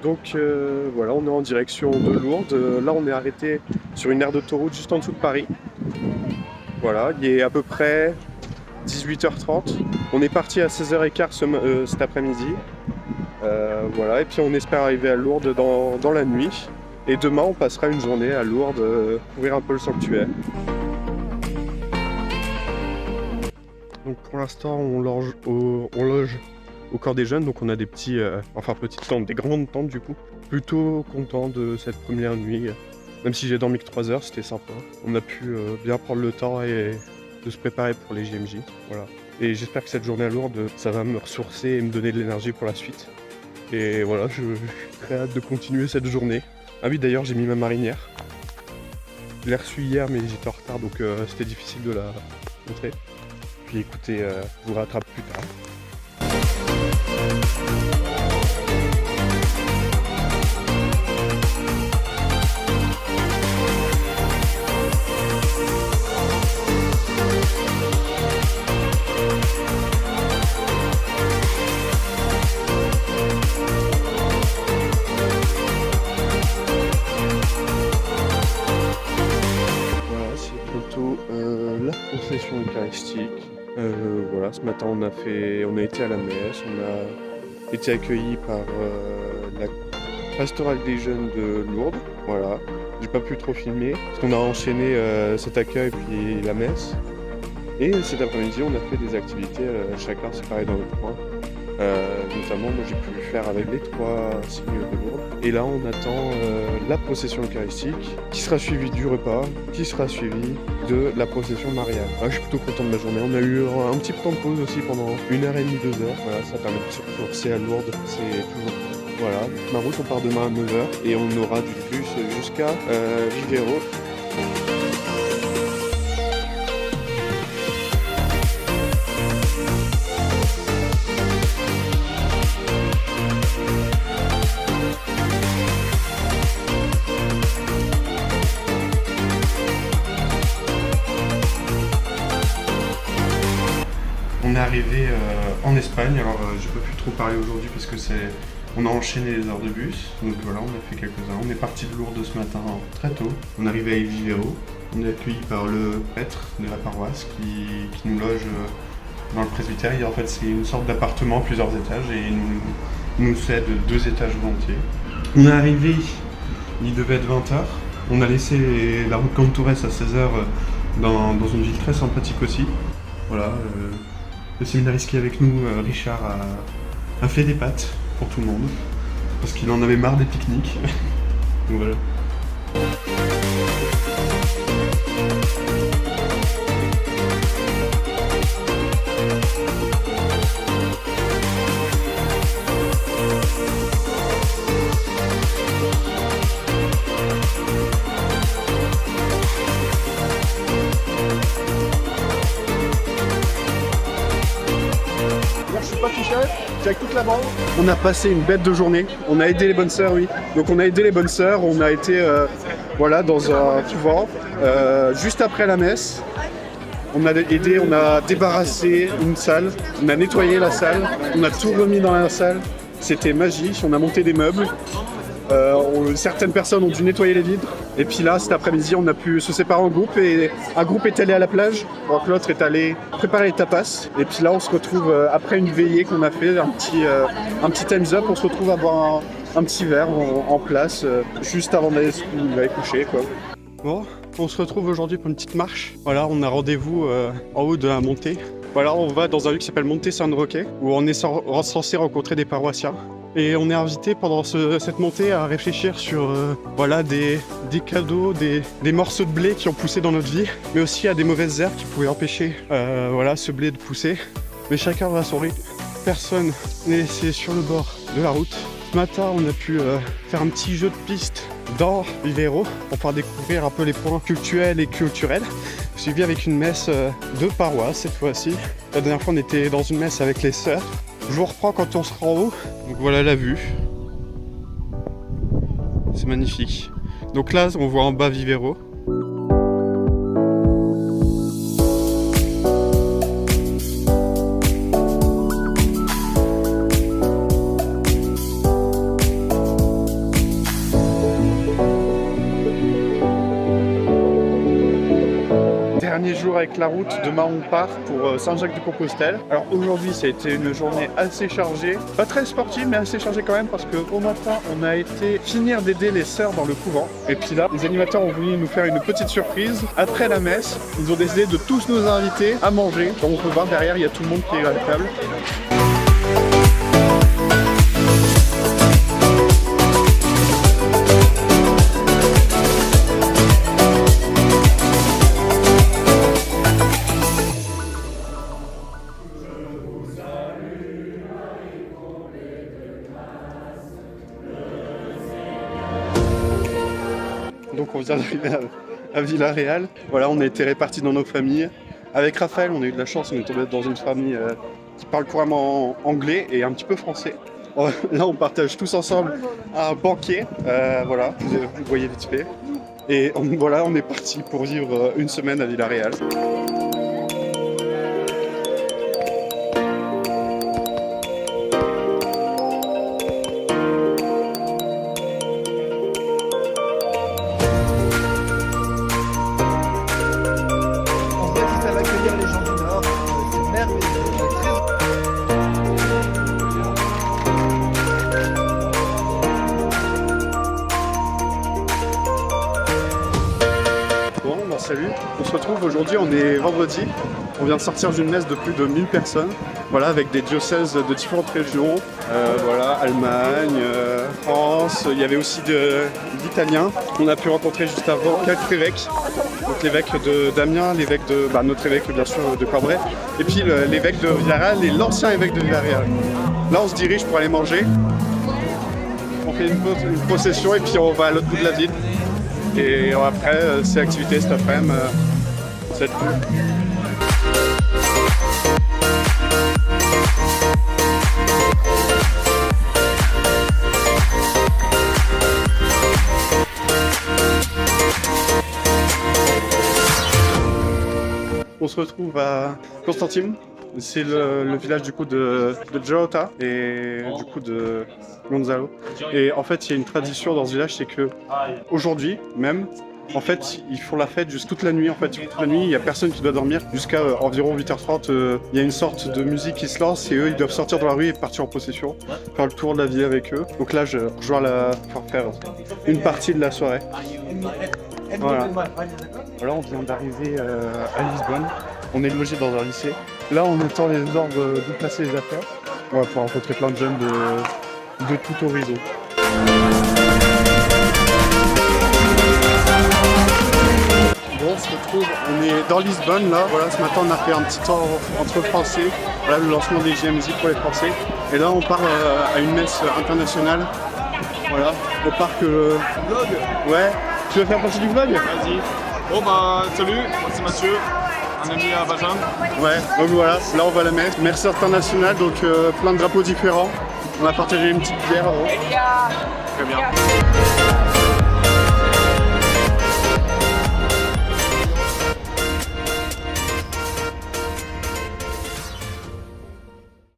Donc voilà, on est en direction de Lourdes. Là, on est arrêté sur une aire d'autoroute juste en dessous de Paris. Voilà, il est à peu près 18h30. On est parti à 16h15 cet après-midi. Voilà, et puis on espère arriver à Lourdes dans la nuit. Et demain, on passera une journée à Lourdes, ouvrir un peu le sanctuaire. Donc pour l'instant, on loge au Corps des Jeunes, donc on a des petits, petites tentes, des grandes tentes du coup. Plutôt content de cette première nuit, même si j'ai dormi que 3 heures, c'était sympa. On a pu bien prendre le temps et de se préparer pour les JMJ, voilà. Et j'espère que cette journée à Lourdes, ça va me ressourcer et me donner de l'énergie pour la suite. Et voilà, je suis très hâte de continuer cette journée. Ah oui, d'ailleurs, j'ai mis ma marinière. Je l'ai reçue hier, mais j'étais en retard, donc c'était difficile de la montrer. Puis écoutez, je vous rattrape plus tard. La procession eucharistique. Voilà, ce matin on a été à la messe, on a été accueillis par la pastorale des jeunes de Lourdes. Voilà, j'ai pas pu trop filmer parce qu'on a enchaîné cet accueil puis la messe. Et cet après-midi on a fait des activités chacun séparé dans notre coin. Notamment moi j'ai pu le faire avec les 3 signes de Lourdes. Et là on attend la procession eucharistique qui sera suivie du repas, qui sera suivie de la procession mariale. Je suis plutôt content de ma journée. On a eu un petit temps de pause aussi pendant 1h30, 2 heures. Voilà, ça permet de se ressourcer à Lourdes, c'est toujours bon. Voilà, ma route on part demain à 9 heures et on aura du bus jusqu'à Vivero. On est arrivé en Espagne, alors j'ai pas pu trop parler aujourd'hui parce que on a enchaîné les heures de bus, donc voilà, on a fait quelques-uns. On est parti de Lourdes ce matin très tôt, on est arrivé à Vivero, on est accueilli par le prêtre de la paroisse qui nous loge dans le presbytère. Et en fait c'est une sorte d'appartement à plusieurs étages et il nous cède 2 étages entiers. On est arrivé, il devait être 20h, on a laissé la route Cantores à 16h dans une ville très sympathique aussi. Voilà. Le séminariste qui est avec nous, Richard, a fait des pâtes pour tout le monde, parce qu'il en avait marre des pique-niques. Donc voilà. Je suis pas tout seul, c'est avec toute la bande. On a passé une bête de journée, on a aidé les bonnes sœurs, oui. Donc on a aidé les bonnes sœurs, on a été voilà, dans un couvent, juste après la messe. On a aidé, on a débarrassé une salle, on a nettoyé la salle, on a tout remis dans la salle. C'était magique, on a monté des meubles. Certaines personnes ont dû nettoyer les vitres. Et puis là, cet après-midi, on a pu se séparer en groupe et un groupe est allé à la plage, alors que l'autre est allé préparer les tapas. Et puis là, on se retrouve après une veillée qu'on a fait, un petit time's up, on se retrouve à boire un petit verre en place, juste avant d'aller coucher, quoi. Bon, on se retrouve aujourd'hui pour une petite marche. Voilà, on a rendez-vous en haut de la montée. Voilà, on va dans un lieu qui s'appelle Monte San Roque, où on est censé rencontrer des paroissiens. Et on est invité pendant cette montée à réfléchir sur voilà, des cadeaux, des morceaux de blé qui ont poussé dans notre vie, mais aussi à des mauvaises herbes qui pouvaient empêcher voilà, ce blé de pousser. Mais chacun va à son rythme. Personne n'est laissé sur le bord de la route. Ce matin, on a pu faire un petit jeu de piste dans Vivero pour pouvoir découvrir un peu les points cultuels et culturels, suivi avec une messe de paroisse cette fois-ci. La dernière fois, on était dans une messe avec les sœurs. Je vous reprends quand on sera en haut. Donc voilà la vue. C'est magnifique. Donc là, on voit en bas Vivero. toujours avec la route. Demain on part pour Saint-Jacques-de-Compostelle. Alors aujourd'hui ça a été une journée assez chargée, pas très sportive mais assez chargée quand même parce qu'au matin on a été finir d'aider les sœurs dans le couvent. Et puis là, les animateurs ont voulu nous faire une petite surprise. Après la messe, ils ont décidé de tous nous inviter à manger. Comme on peut voir derrière, il y a tout le monde qui est à la table. Donc on vient d'arriver à Villarreal. Voilà, on a été répartis dans nos familles. Avec Raphaël, on a eu de la chance, on est tombé dans une famille qui parle couramment anglais et un petit peu français. Là, on partage tous ensemble un banquet. Voilà, vous voyez vite fait. Et voilà, on est parti pour vivre une semaine à Villarreal. Les gens du Nord, c'est merveilleux. Bon, bah salut, on se retrouve aujourd'hui, on est vendredi. On vient de sortir d'une messe de plus de 1000 personnes. Voilà, avec des diocèses de différentes régions. Voilà, Allemagne, France, il y avait aussi d'Italiens. On a pu rencontrer juste avant 4 évêques. Donc l'évêque d'Amiens, l'évêque de notre évêque bien sûr de Corbray, et puis l'évêque de Villarreal et l'ancien évêque de Villarreal. Là on se dirige pour aller manger. On fait une procession et puis on va à l'autre bout de la ville. Et après c'est activité cet après-midi. Ça va être cool. On se retrouve à Constantine, c'est le village du coup de Jota et du coup de Gonzalo. Et en fait il y a une tradition dans ce village, c'est que aujourd'hui même, en fait ils font la fête juste toute la nuit. En fait toute la nuit il n'y a personne qui doit dormir jusqu'à environ 8h30. Il y a une sorte de musique qui se lance et eux ils doivent sortir dans la rue et partir en procession, faire le tour de la ville avec eux. Donc là je rejoins pour faire une partie de la soirée. Voilà. Voilà, on vient d'arriver à Lisbonne. On est logé dans un lycée. Là, on attend les ordres de placer les affaires. On va pouvoir rencontrer plein de jeunes de tout horizon. Bon, on se retrouve, on est dans Lisbonne là. Voilà, ce matin, on a fait un petit temps entre Français. Voilà, le lancement des JMJ pour les Français. Et là, on part à une messe internationale. Voilà, au parc. Vlog. Ouais. Tu veux faire partie du vlog? Vas-y. Bon bah salut, moi c'est Mathieu, un ami à Bajan. Ouais, donc voilà, là on va à la messe. Messe internationale, donc plein de drapeaux différents. On a partagé une petite bière. Très bien.